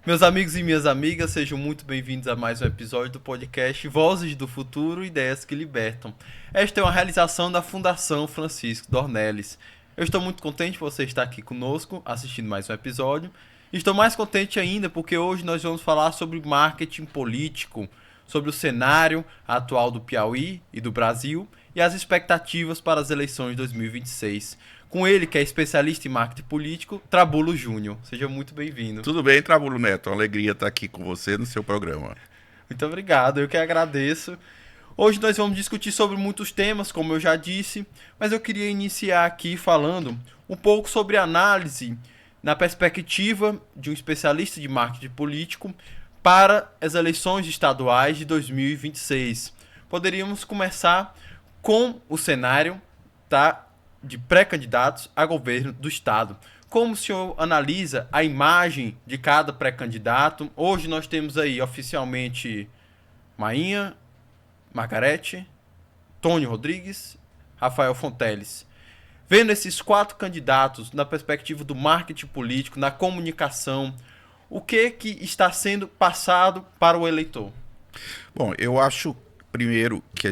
Meus amigos e minhas amigas, sejam muito bem-vindos a mais um episódio do podcast Vozes do Futuro, Ideias que Libertam. Esta é uma realização da Fundação Francisco Dornelles. Eu estou muito contente por você estar aqui conosco, assistindo mais um episódio. Estou mais contente ainda porque hoje nós vamos falar sobre marketing político, sobre o cenário atual do Piauí e do Brasil e as expectativas para as eleições de 2026. Com ele, que é especialista em marketing político, Trabulo Júnior. Seja muito bem-vindo. Tudo bem, Trabulo Neto? Uma alegria estar aqui com você no seu programa. Muito obrigado, eu que agradeço. Hoje nós vamos discutir sobre muitos temas, como eu já disse, mas eu queria iniciar aqui falando um pouco sobre análise na perspectiva de um especialista de marketing político para as eleições estaduais de 2026. Poderíamos começar com o cenário, tá, de pré-candidatos a governo do estado. Como o senhor analisa a imagem de cada pré-candidato? Hoje nós temos aí oficialmente Mainha, Margarete, Tônio Rodrigues, Rafael Fonteles. Vendo esses quatro candidatos na perspectiva do marketing político, na comunicação, o que está sendo passado para o eleitor? Bom, eu acho, primeiro, que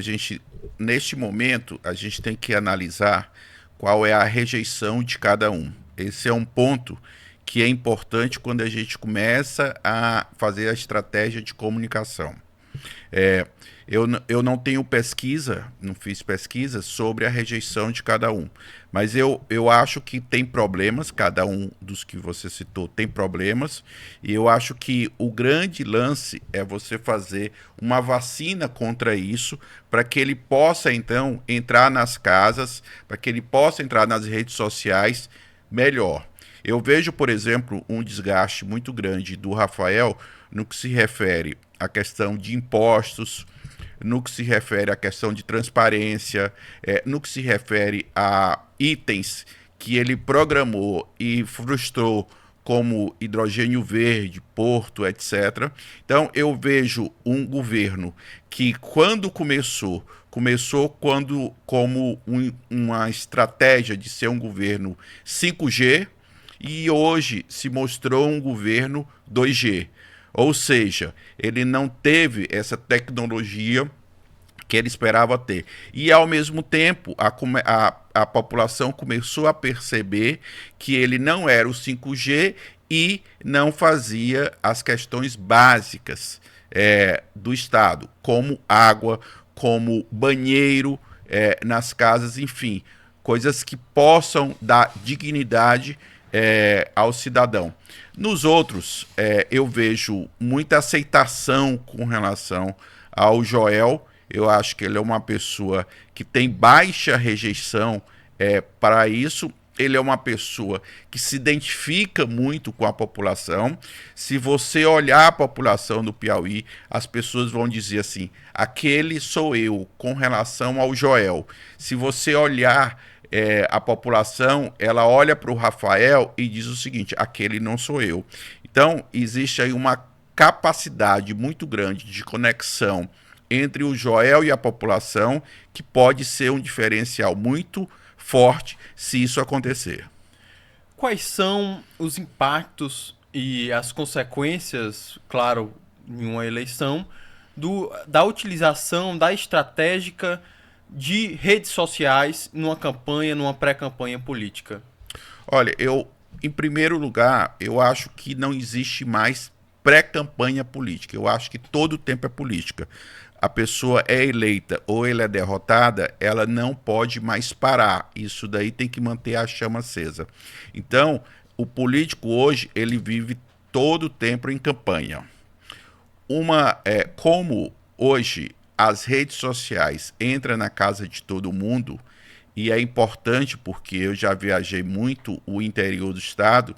neste momento, a gente tem que analisar qual é a rejeição de cada um. Esse é um ponto que é importante quando a gente começa a fazer a estratégia de comunicação. Eu não tenho pesquisa, não fiz pesquisa sobre a rejeição de cada um, mas eu acho que tem problemas, cada um dos que você citou tem problemas, e eu acho que o grande lance é você fazer uma vacina contra isso, para que ele possa, então, entrar nas casas, para que ele possa entrar nas redes sociais melhor. Eu vejo, por exemplo, um desgaste muito grande do Rafael no que se refere à questão de impostos, no que se refere à questão de transparência, no que se refere a itens que ele programou e frustrou, como hidrogênio verde, porto, etc. Então, eu vejo um governo que, quando começou como uma estratégia de ser um governo 5G, e hoje se mostrou um governo 2G. Ou seja, ele não teve essa tecnologia que ele esperava ter. E, ao mesmo tempo, a população começou a perceber que ele não era o 5G e não fazia as questões básicas do Estado, como água, como banheiro nas casas, enfim, coisas que possam dar dignidade ao cidadão. Nos outros, eu vejo muita aceitação com relação ao Joel. Eu acho que ele é uma pessoa que tem baixa rejeição para isso. Ele é uma pessoa que se identifica muito com a população. Se você olhar a população do Piauí, as pessoas vão dizer assim: aquele sou eu, com relação ao Joel. Se você olhar a população, ela olha para o Rafael e diz o seguinte: aquele não sou eu. Então, existe aí uma capacidade muito grande de conexão entre o Joel e a população, que pode ser um diferencial muito forte se isso acontecer. Quais são os impactos e as consequências, claro, em uma eleição, da utilização da estratégica de redes sociais numa campanha, numa pré-campanha política? Olha, em primeiro lugar, eu acho que não existe mais pré-campanha política. Eu acho que todo o tempo é política. A pessoa é eleita ou ela é derrotada, ela não pode mais parar. Isso daí tem que manter a chama acesa. Então, o político hoje, ele vive todo o tempo em campanha. Como hoje as redes sociais entram na casa de todo mundo, e é importante porque eu já viajei muito o interior do estado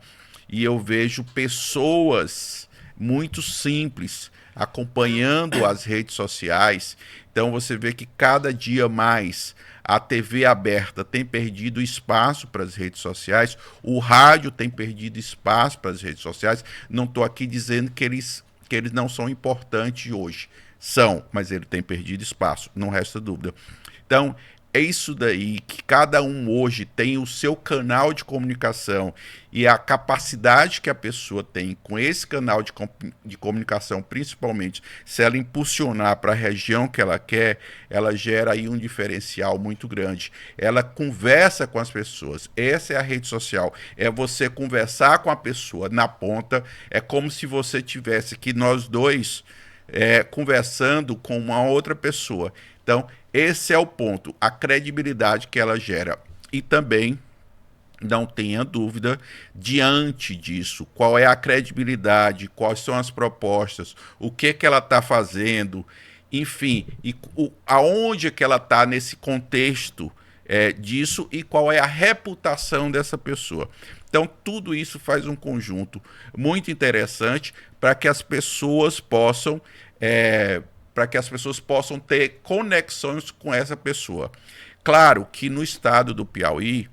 e eu vejo pessoas muito simples acompanhando as redes sociais. Então você vê que cada dia mais a TV aberta tem perdido espaço para as redes sociais, o rádio tem perdido espaço para as redes sociais. Não estou aqui dizendo que eles não são importantes hoje. São, mas ele tem perdido espaço, não resta dúvida. Então, é isso daí, que cada um hoje tem o seu canal de comunicação e a capacidade que a pessoa tem com esse canal de comunicação, principalmente se ela impulsionar para a região que ela quer, ela gera aí um diferencial muito grande. Ela conversa com as pessoas. Essa é a rede social. É você conversar com a pessoa na ponta. É como se você tivesse que nós dois conversando com uma outra pessoa. Então, esse é o ponto, a credibilidade que ela gera. E também, não tenha dúvida, diante disso, qual é a credibilidade, quais são as propostas, o que ela está fazendo, enfim, aonde é que ela está nesse contexto disso e qual é a reputação dessa pessoa. Então, tudo isso faz um conjunto muito interessante para que as pessoas possam ter conexões com essa pessoa. Claro que no estado do Piauí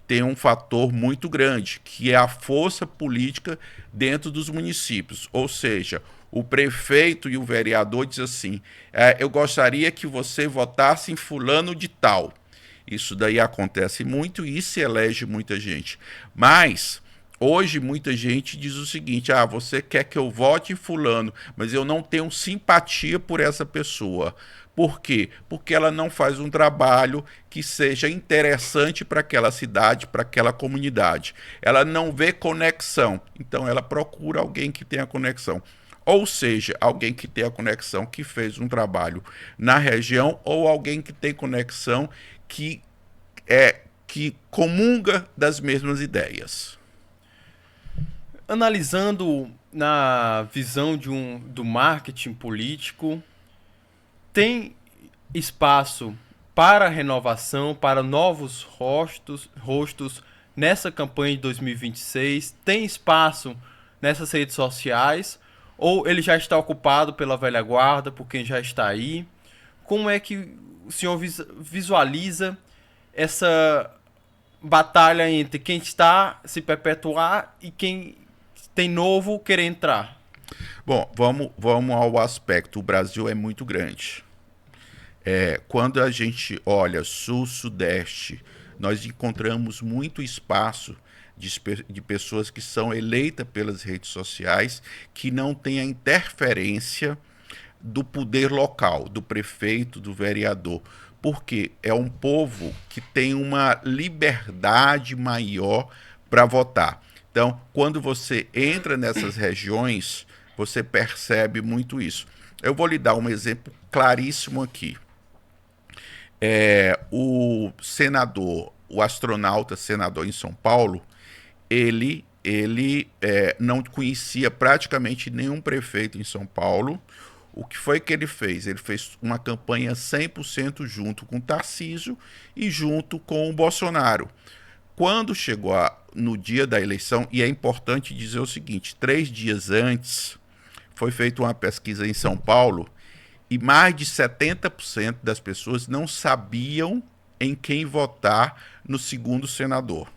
tem um fator muito grande, que é a força política dentro dos municípios. Ou seja, o prefeito e o vereador dizem assim, eu gostaria que você votasse em fulano de tal. Isso daí acontece muito e se elege muita gente. Mas hoje muita gente diz o seguinte, você quer que eu vote em fulano, mas eu não tenho simpatia por essa pessoa. Por quê? Porque ela não faz um trabalho que seja interessante para aquela cidade, para aquela comunidade. Ela não vê conexão, então ela procura alguém que tenha conexão. Ou seja, alguém que tenha conexão, que fez um trabalho na região, ou alguém que tem conexão que comunga das mesmas ideias. Analisando na visão do marketing político, tem espaço para renovação, para novos rostos nessa campanha de 2026? Tem espaço nessas redes sociais? Ou ele já está ocupado pela velha guarda, por quem já está aí? Como é que o senhor visualiza essa batalha entre quem está se perpetuar e quem tem novo querer entrar? Bom, vamos ao aspecto. O Brasil é muito grande. Quando a gente olha sul, sudeste, nós encontramos muito espaço de pessoas que são eleitas pelas redes sociais, que não têm a interferência do poder local, do prefeito, do vereador. Porque é um povo que tem uma liberdade maior para votar. Então, quando você entra nessas regiões, você percebe muito isso. Eu vou lhe dar um exemplo claríssimo aqui. O senador, o astronauta senador em São Paulo, ele não conhecia praticamente nenhum prefeito em São Paulo. O que foi que ele fez? Ele fez uma campanha 100% junto com o Tarcísio e junto com o Bolsonaro. Quando chegou no dia da eleição, e é importante dizer o seguinte, 3 dias antes foi feita uma pesquisa em São Paulo e mais de 70% das pessoas não sabiam em quem votar no segundo senador.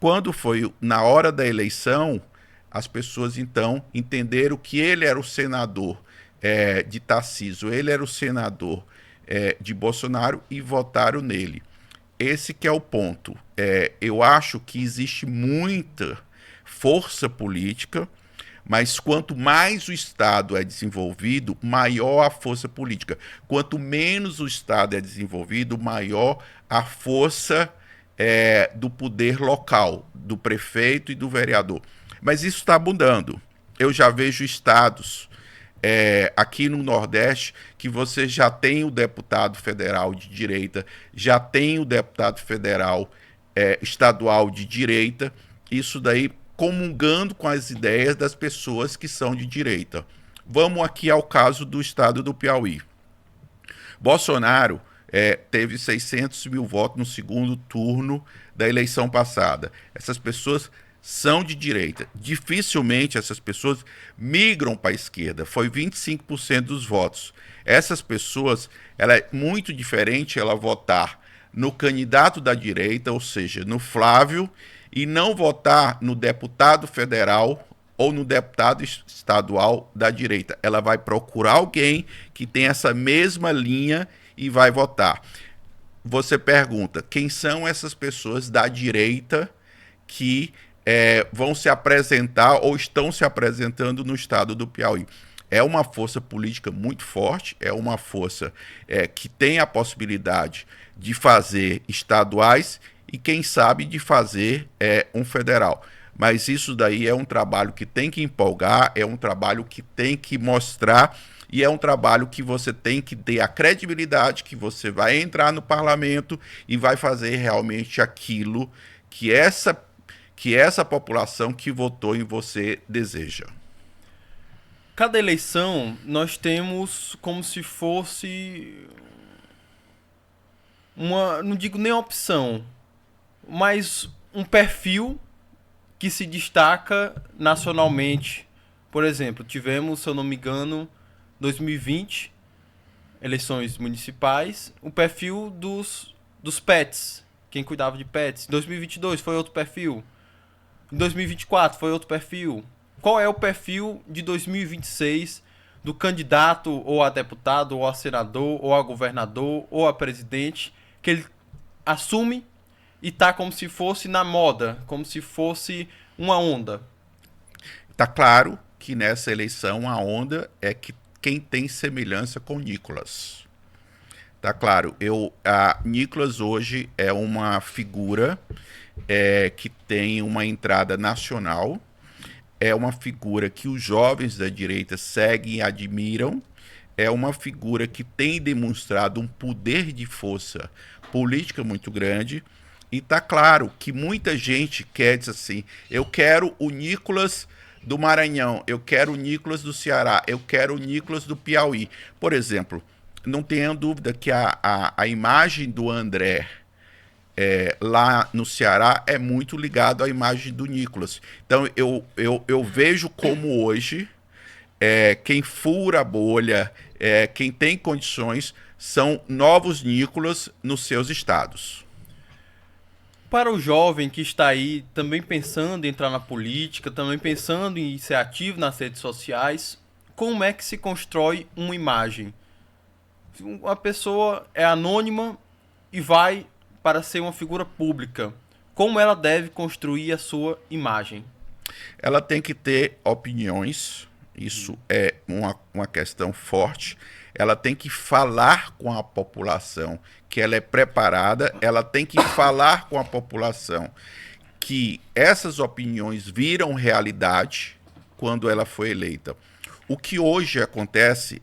Quando foi na hora da eleição, as pessoas então entenderam que ele era o senador de Tarcísio, ele era o senador de Bolsonaro e votaram nele. Esse que é o ponto. Eu acho que existe muita força política, mas quanto mais o Estado é desenvolvido, maior a força política. Quanto menos o Estado é desenvolvido, maior a força do poder local, do prefeito e do vereador. Mas isso está mudando. Eu já vejo estados aqui no Nordeste que você já tem o deputado federal de direita, já tem o deputado federal estadual de direita, isso daí comungando com as ideias das pessoas que são de direita. Vamos aqui ao caso do estado do Piauí. Bolsonaro teve 600 mil votos no segundo turno da eleição passada. Essas pessoas são de direita. Dificilmente essas pessoas migram para a esquerda. Foi 25% dos votos. Essas pessoas, ela é muito diferente ela votar no candidato da direita, ou seja, no Flávio, e não votar no deputado federal ou no deputado estadual da direita. Ela vai procurar alguém que tem essa mesma linha e vai votar. você pergunta, quem são essas pessoas da direita que vão se apresentar ou estão se apresentando no estado do Piauí? É uma força política muito forte, é uma força que tem a possibilidade de fazer estaduais e, quem sabe, de fazer um federal. Mas isso daí é um trabalho que tem que empolgar, é um trabalho que tem que mostrar e é um trabalho que você tem que ter a credibilidade que você vai entrar no parlamento e vai fazer realmente aquilo que essa população que votou em você deseja. Cada eleição nós temos como se fosse uma, não digo nem opção, mas um perfil que se destaca nacionalmente. Por exemplo, tivemos, se eu não me engano, 2020, eleições municipais, o perfil dos pets, quem cuidava de pets. Em 2022 foi outro perfil. Em 2024 foi outro perfil. Qual é o perfil de 2026 do candidato ou a deputado, ou a senador, ou a governador, ou a presidente, que ele assume e tá como se fosse na moda, como se fosse uma onda? Tá claro que nessa eleição a onda é que quem tem semelhança com Nicolas. Tá claro, a Nicolas hoje é uma figura que tem uma entrada nacional, é uma figura que os jovens da direita seguem e admiram, é uma figura que tem demonstrado um poder de força política muito grande, e tá claro que muita gente quer dizer assim, eu quero o Nicolas do Maranhão, eu quero o Nicolas do Ceará, eu quero o Nicolas do Piauí. Por exemplo, não tenha dúvida que a imagem do André lá no Ceará é muito ligado à imagem do Nicolas. Então eu vejo como hoje quem fura a bolha, quem tem condições, são novos Nicolas nos seus estados. Para o jovem que está aí também pensando em entrar na política, também pensando em ser ativo nas redes sociais, como é que se constrói uma imagem? Uma pessoa é anônima e vai para ser uma figura pública. Como ela deve construir a sua imagem? Ela tem que ter opiniões, isso é uma questão forte. Ela tem que falar com a população, que ela é preparada, ela tem que falar com a população que essas opiniões viram realidade quando ela foi eleita. O que hoje acontece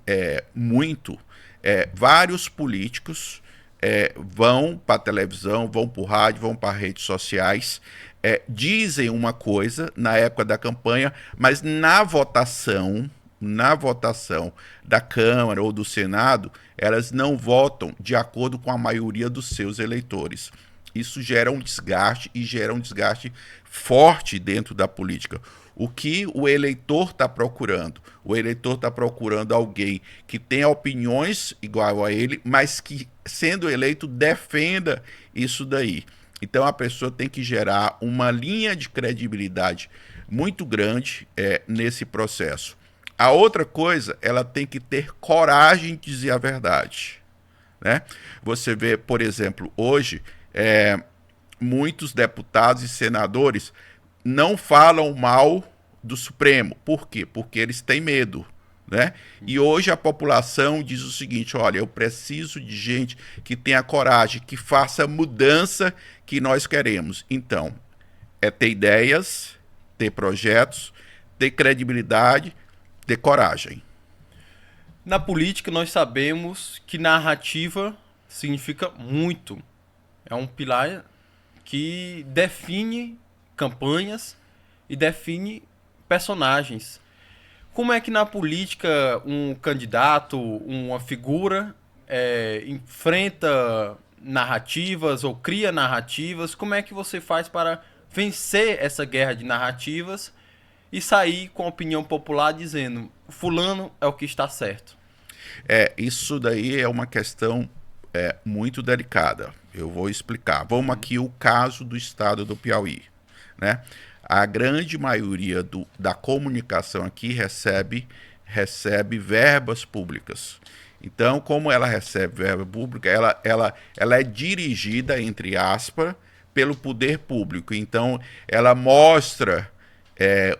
vários políticos vão para a televisão, vão para o rádio, vão para redes sociais, dizem uma coisa na época da campanha, mas na votação da Câmara ou do Senado, elas não votam de acordo com a maioria dos seus eleitores. Isso gera um desgaste e gera um desgaste forte dentro da política. O que o eleitor está procurando? O eleitor está procurando alguém que tenha opiniões igual a ele, mas que, sendo eleito, defenda isso daí. Então a pessoa tem que gerar uma linha de credibilidade muito grande nesse processo. A outra coisa, ela tem que ter coragem de dizer a verdade, né? Você vê, por exemplo, hoje, muitos deputados e senadores não falam mal do Supremo. Por quê? Porque eles têm medo, né? E hoje a população diz o seguinte, olha, eu preciso de gente que tenha coragem, que faça a mudança que nós queremos. Então, ter ideias, ter projetos, ter credibilidade, ter coragem. Na política, nós sabemos que narrativa significa muito. É um pilar que define campanhas e define personagens. Como é que na política um candidato, uma figura, enfrenta narrativas ou cria narrativas? Como é que você faz para vencer essa guerra de narrativas e sair com a opinião popular dizendo fulano é o que está certo? Isso daí é uma questão muito delicada. Eu vou explicar. Vamos aqui o caso do estado do Piauí, né? A grande maioria da comunicação aqui recebe verbas públicas. Então, como ela recebe verba pública, ela é dirigida, entre aspas, pelo poder público. Então, ela mostra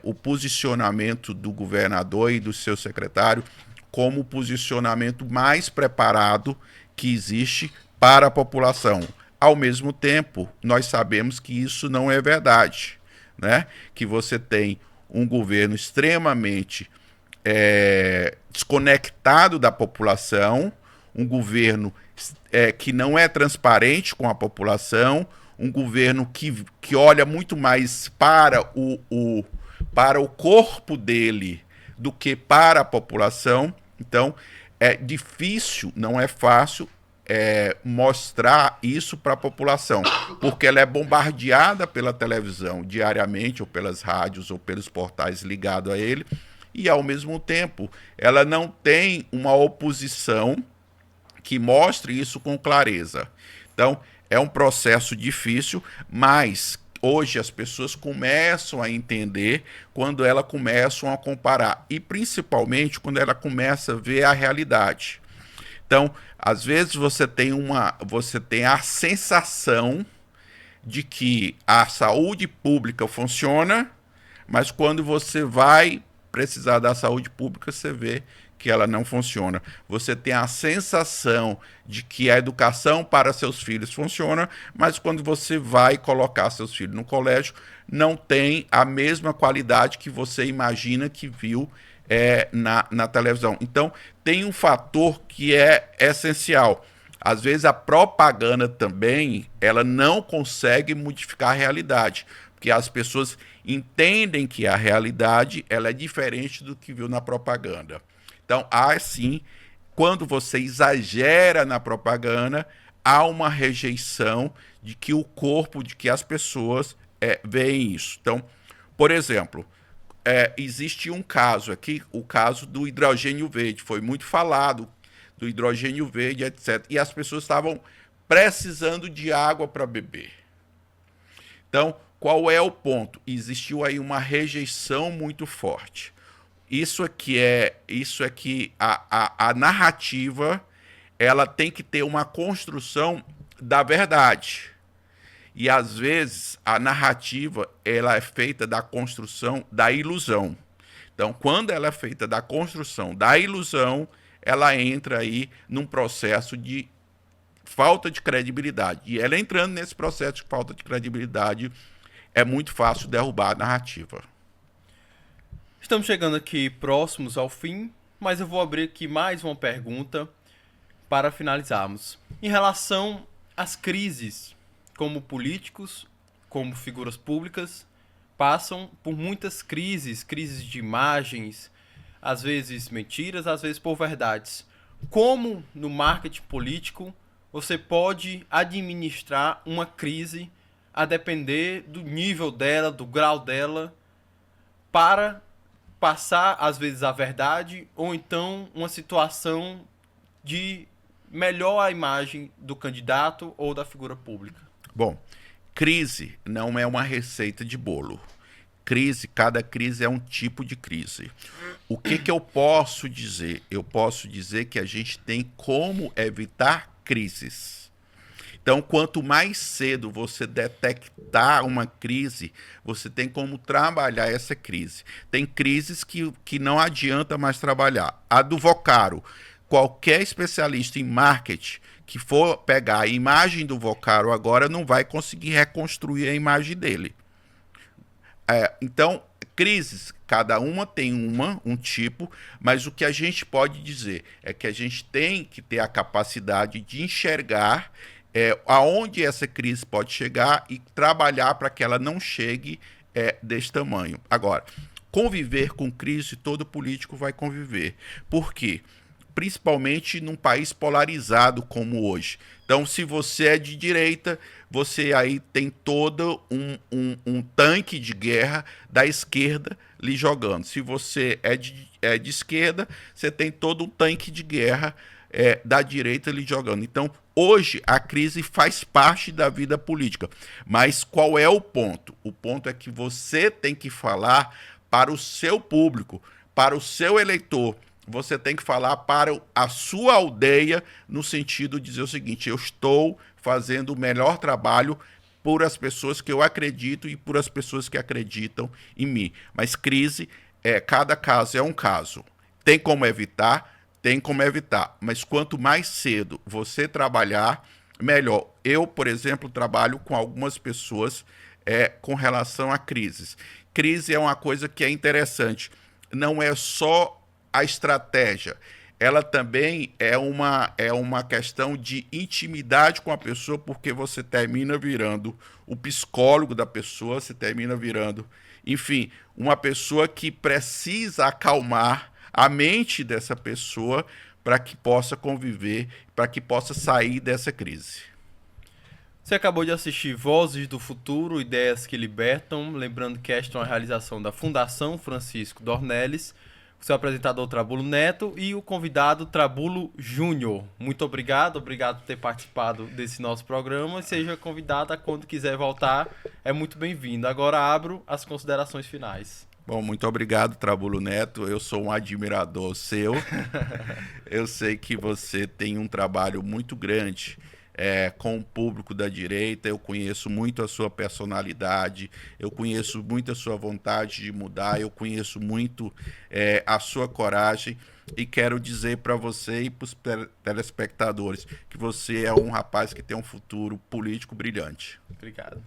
o posicionamento do governador e do seu secretário como o posicionamento mais preparado que existe para a população. Ao mesmo tempo, nós sabemos que isso não é verdade, né? Que você tem um governo extremamente desconectado da população, um governo que não é transparente com a população, um governo que olha muito mais para o corpo dele do que para a população. Então, é difícil, não é fácil mostrar isso para a população, porque ela é bombardeada pela televisão diariamente, ou pelas rádios, ou pelos portais ligados a ele, e, ao mesmo tempo, ela não tem uma oposição que mostre isso com clareza. Então, é um processo difícil, mas hoje as pessoas começam a entender quando elas começam a comparar, e principalmente quando ela começa a ver a realidade. Então, às vezes você tem a sensação de que a saúde pública funciona, mas quando você vai precisar da saúde pública, você vê que ela não funciona. Você tem a sensação de que a educação para seus filhos funciona, mas quando você vai colocar seus filhos no colégio, não tem a mesma qualidade que você imagina que viu na televisão. Então, tem um fator que é essencial. Às vezes a propaganda também, ela não consegue modificar a realidade, porque as pessoas entendem que a realidade ela é diferente do que viu na propaganda. Então, sim, quando você exagera na propaganda, há uma rejeição de que o corpo, de que as pessoas veem isso. Então, por exemplo, existe um caso aqui, o caso do hidrogênio verde, foi muito falado do hidrogênio verde, etc. E as pessoas estavam precisando de água para beber. Então, qual é o ponto? Existiu aí uma rejeição muito forte. Isso é que a narrativa ela tem que ter uma construção da verdade. E às vezes a narrativa ela é feita da construção da ilusão. Então, quando ela é feita da construção da ilusão, ela entra aí num processo de falta de credibilidade. E ela entrando nesse processo de falta de credibilidade, é muito fácil derrubar a narrativa. Estamos chegando aqui próximos ao fim, mas eu vou abrir aqui mais uma pergunta para finalizarmos. Em relação às crises, como políticos, como figuras públicas, passam por muitas crises de imagens, às vezes mentiras, às vezes por verdades. Como no marketing político você pode administrar uma crise a depender do nível dela, do grau dela, para passar, às vezes, a verdade, ou então uma situação de melhor a imagem do candidato ou da figura pública? Bom, crise não é uma receita de bolo. Cada crise é um tipo de crise. O que eu posso dizer? Eu posso dizer que a gente tem como evitar crises. Então, quanto mais cedo você detectar uma crise, você tem como trabalhar essa crise. Tem crises que não adianta mais trabalhar. A do Vocaro, qualquer especialista em marketing que for pegar a imagem do Vocaro agora não vai conseguir reconstruir a imagem dele. Então, crises, cada uma tem um tipo, mas o que a gente pode dizer é que a gente tem que ter a capacidade de enxergar aonde essa crise pode chegar e trabalhar para que ela não chegue desse tamanho. Agora, conviver com crise, todo político vai conviver. Por quê? Principalmente num país polarizado como hoje. Então, se você é de direita, você aí tem todo um tanque de guerra da esquerda lhe jogando. Se você é de esquerda, você tem todo um tanque de guerra da direita lhe jogando. Então, hoje, a crise faz parte da vida política. Mas qual é o ponto? O ponto é que você tem que falar para o seu público, para o seu eleitor. você tem que falar para a sua aldeia no sentido de dizer o seguinte: eu estou fazendo o melhor trabalho por as pessoas que eu acredito e por as pessoas que acreditam em mim. Mas crise, cada caso é um caso. Tem como evitar? Tem como evitar. Mas quanto mais cedo você trabalhar, melhor. Eu, por exemplo, trabalho com algumas pessoas com relação a crises. Crise é uma coisa que é interessante. Não é só a estratégia, ela também é uma questão de intimidade com a pessoa, porque você termina virando o psicólogo da pessoa, você termina virando, enfim, uma pessoa que precisa acalmar a mente dessa pessoa para que possa conviver, para que possa sair dessa crise. Você acabou de assistir Vozes do Futuro, Ideias que Libertam, lembrando que esta é uma realização da Fundação Francisco Dornelles, o seu apresentador Trabulo Neto e o convidado Trabulo Júnior. Muito obrigado por ter participado desse nosso programa. Seja convidado a quando quiser voltar, é muito bem-vindo. Agora abro as considerações finais. Bom, muito obrigado, Trabulo Neto. Eu sou um admirador seu. Eu sei que você tem um trabalho muito grande com o público da direita. Eu conheço muito a sua personalidade, eu conheço muito a sua vontade de mudar, eu conheço muito a sua coragem e quero dizer para você e para os telespectadores que você é um rapaz que tem um futuro político brilhante. Obrigado.